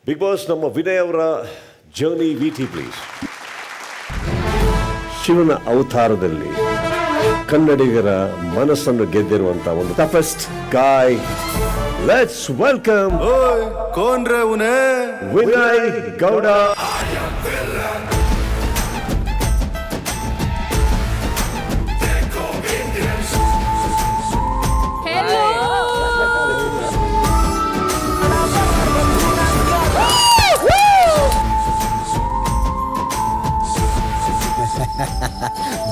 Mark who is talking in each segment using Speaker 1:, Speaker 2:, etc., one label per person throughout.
Speaker 1: Big boss ನಮ್ಮ ವಿನಯ್ ಅವರ journey VT please. ಶಿವನ ಅವತಾರದಲ್ಲಿ ಕನ್ನಡಿಗರ ಮನಸ್ಸನ್ನು ಗೆದ್ದಿರುವಂತಹ ಒಂದು toughest guy. Let's welcome Vinay Gowda.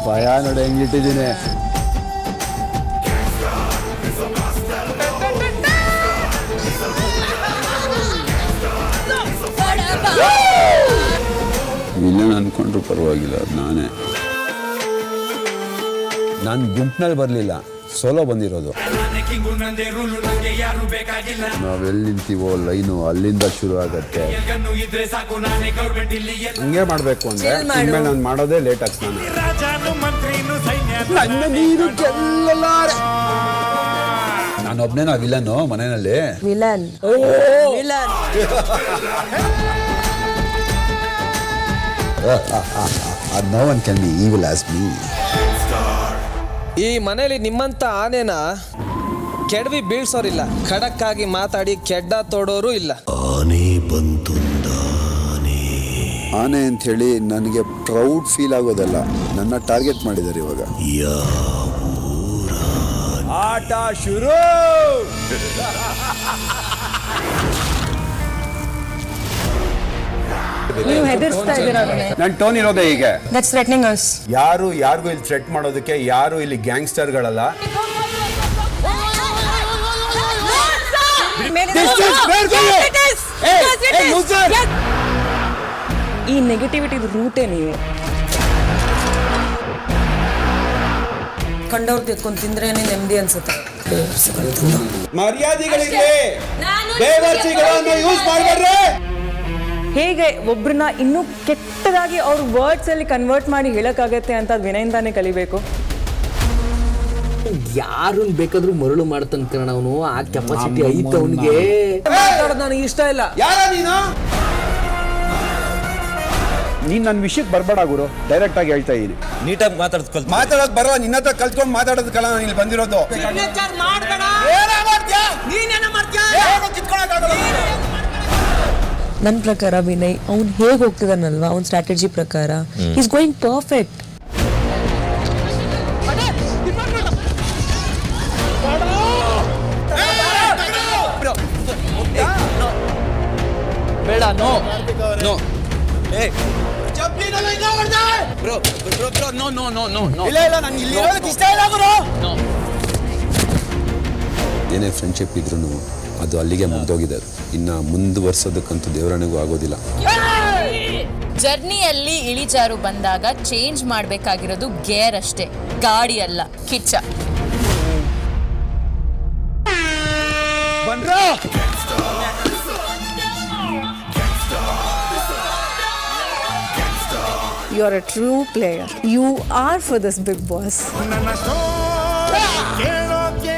Speaker 2: ಭಯ ನೋಡಿ ಹೆಂಗಿಟ್ಟಿದ್ದೀನಿ. ವಿಲನ್ ಅನ್ಕೊಂಡ್ರು ಪರವಾಗಿಲ್ಲ, ನಾನೇ. ನಾನು ಗುಂಪಿನಲ್ಲಿ ಬರಲಿಲ್ಲ, ಸೋಲೋ ಬಂದಿರೋದು. ನಾವೆಲ್ಲಿ ನಿಂತೀವೋ ಲೈನು ಅಲ್ಲಿಂದ ಶುರು ಆಗತ್ತೆ. ಹಂಗೆ ಮಾಡಬೇಕು ಅಂದ್ರೆ ಇನ್ಮೇಲೆ ನಾನು ಮಾಡೋದೇ ಲೇಟ್ ಆಗ್ತಾನೆ. ನಾನೊಬ್ನೇನಾ ವಿಲನ್ನು ಮನೆಯಲ್ಲಿ?
Speaker 3: Villain
Speaker 2: No one can be evil as me.
Speaker 4: ಈ ಮನೇಲಿ ನಿಮ್ಮಂತ ಆನೆನ ಕೆಡವಿ ಬೀಳ್ಸೋರಿಲ್ಲ, ಖಡಕ್ ಆಗಿ ಮಾತಾಡಿ ಕೆಡ್ಡ ತೋಡೋರು ಇಲ್ಲ.
Speaker 2: ಆನೆ ಅಂತ ಹೇಳಿ ನನಗೆ ಪ್ರೌಡ್ ಫೀಲ್ ಆಗೋದಲ್ಲ, ನನ್ನ ಟಾರ್ಗೆಟ್ ಮಾಡಿದ್ದಾರೆ ಇವಾಗ. ಆಟ ಶುರು.
Speaker 3: ನೀವು ಹೆದರ್ಸ್ತಾ ಇದ್ದೀರಾ?
Speaker 2: ನನ್ನ ಟೋನ್ ಇರೋದೇ ಹೀಗೆ.
Speaker 3: That's threatening us.
Speaker 2: ಯಾರಿಗೂ ಇಲ್ಲಿ ಥ್ರೆಟ್ ಮಾಡೋದಕ್ಕೆ ಯಾರು ಇಲ್ಲಿ ಗ್ಯಾಂಗ್ಸ್ಟರ್ಗಳಲ್ಲ.
Speaker 3: ಈ ನೆಗೆಟಿವಿಟಿ ರೂಟೇ ನೀವು. ಕಂಡವ್ರು ತೆತ್ಕೊಂಡು ತಿಂದ್ರೇನೆ ನೆಮ್ಮದಿ ಅನ್ಸುತ್ತೆ.
Speaker 2: ಮರ್ಯಾದೆಗಳಿಗೆ ಬೇವರ್ಸಿಗಳನ್ನು ಯೂಸ್ ಮಾಡಬೇಡ್ರಿ.
Speaker 3: ಹೇಗೆ ಒಬ್ರನ್ನ ಇನ್ನೂ ಕೆಟ್ಟದಾಗಿ ಅವ್ರ ವರ್ಡ್ಸ್ ಅಲ್ಲಿ ಕನ್ವರ್ಟ್ ಮಾಡಿ ಹೇಳಕ್ಕಾಗತ್ತೆ ಅಂತ ವಿನಯಿಂದಾನೇ ಕಲಿಬೇಕು.
Speaker 5: ಯಾರು ಬೇಕಾದ್ರೂ ಮರಳು ಮಾಡ್ತಾನ ಕಣ ಅವನು. ಆ ಕೆಪಾಸಿಟಿ ಐತೆ ಅವನಿಗೆ. ನನಗೆ ಇಷ್ಟ ಇಲ್ಲ.
Speaker 2: ಯಾರ ನೀನ್ ನನ್ನ ವಿಷಯಕ್ಕೆ ಬರ್ಬೇಡ ಗುರು, ಡೈರೆಕ್ಟ್ ಆಗಿ ಹೇಳ್ತಾ ಇದೀನಿ.
Speaker 5: ನೀಟಾಗಿ
Speaker 2: ಮಾತಾಡೋದು ಬರೋ, ನಿನ್ನ ಹತ್ರ ಕಲ್ತ್ಕೊಂಡು ಮಾತಾಡೋದು ಕಲ ನಾನು ಇಲ್ಲಿ ಬಂದಿರೋದು.
Speaker 3: ನನ್ನ ಪ್ರಕಾರ ವಿನಯ್ ಅವ್ನು ಹೇಗೆ ಹೋಗ್ತಿದಾನಲ್ವಾ, ಅವ್ನ ಸ್ಟ್ರಾಟಜಿ ಪ್ರಕಾರ ಈಸ್ ಗೋಯಿಂಗ್ ಪರ್ಫೆಕ್ಟ್.
Speaker 5: ಬೇಡ. ನೋ ನೋ
Speaker 2: ಏನೇ ಫ್ರೆಂಡ್ಶಿಪ್ ಇದ್ರೂ ಅದು ಅಲ್ಲಿಗೆ ಮುಗ್ದೋಗಿದೆ. ಇನ್ನ ಮುಂದುವರ್ಸೋದಕ್ಕಂತೂ ದೇವರನಿಗೂ ಆಗೋದಿಲ್ಲ.
Speaker 6: ಜರ್ನಿಯಲ್ಲಿ ಇಳಿಜಾರು ಬಂದಾಗ ಚೇಂಜ್ ಮಾಡಬೇಕಾಗಿರೋದು ಗೇರ್ ಅಷ್ಟೇ, ಗಾಡಿ ಅಲ್ಲ. Kichcha
Speaker 3: You are a true player. You are for this big boss.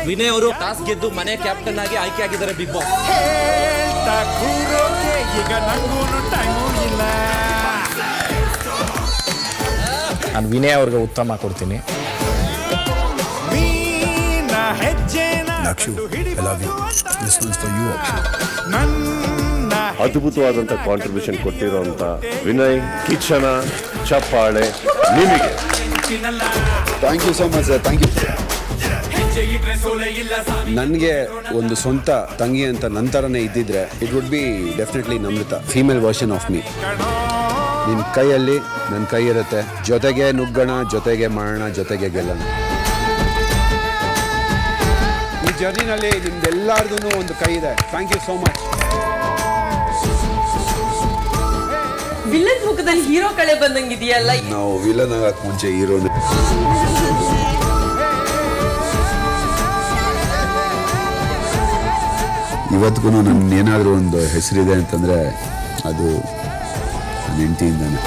Speaker 5: Vinay ಅವರು ಟಾಸ್ ಗೆದ್ದು ಮನೆ ಕ್ಯಾಪ್ಟನ್ ಆಗಿ ಆಯ್ಕೆ ಆಗಿದ್ದಾರೆ ಬಿಗ್ ಬಾಸ್.
Speaker 7: ನಾನು ವಿನಯ್ ಅವ್ರಿಗೆ ಉತ್ತಮ ಕೊಡ್ತೀನಿ.
Speaker 1: ಅದ್ಭುತವಾದಂಥ ಕಾಂಟ್ರಿಬ್ಯೂಷನ್ ಕೊಟ್ಟಿರುವಂಥ ವಿನಯ್, ಕಿಚ್ಚನ ಚಪ್ಪಾಳೆ ನಿಮಗೆ.
Speaker 2: Thank you so much sir, thank you. ನನಗೆ ಒಂದು ಸ್ವಂತ ತಂಗಿ ಅಂತ ನಂತರನೇ ಇದ್ದಿದ್ರೆ it would be definitely Namrata, female version of me. ನಿನ್ನ ಕೈಯಲ್ಲಿ ನನ್ನ ಕೈ ಇರುತ್ತೆ. ಜೊತೆಗೆ ನುಗ್ಗೋಣ, ಜೊತೆಗೆ ಮಾಡೋಣ, ಜೊತೆಗೆ ಗೆಲ್ಲೋಣ. ಈ ಜರ್ನಿನಲ್ಲಿ ನಿಮ್ದೆಲ್ಲರಿಗೂ ಒಂದು ಕೈ ಇದೆ. Thank you so much.
Speaker 3: Villain ಮುಖದಲ್ಲಿ ಹೀರೋ ಕಳೆ ಬಂದಂಗಿದೆಯಲ್ಲ.
Speaker 2: ನಾವು ವಿಲನ್ ಆಗಕ್ಕೆ ಮುಂಚೆ ಹೀರೋನೇ. ಇವತ್ತಿಗೂ ನನ್ನ ಏನಾದರೂ ಒಂದು ಹೆಸರಿದೆ ಅಂತಂದರೆ ಅದು ನನ್ನ ಹೆಂಡತಿಯಿಂದಾನೆ.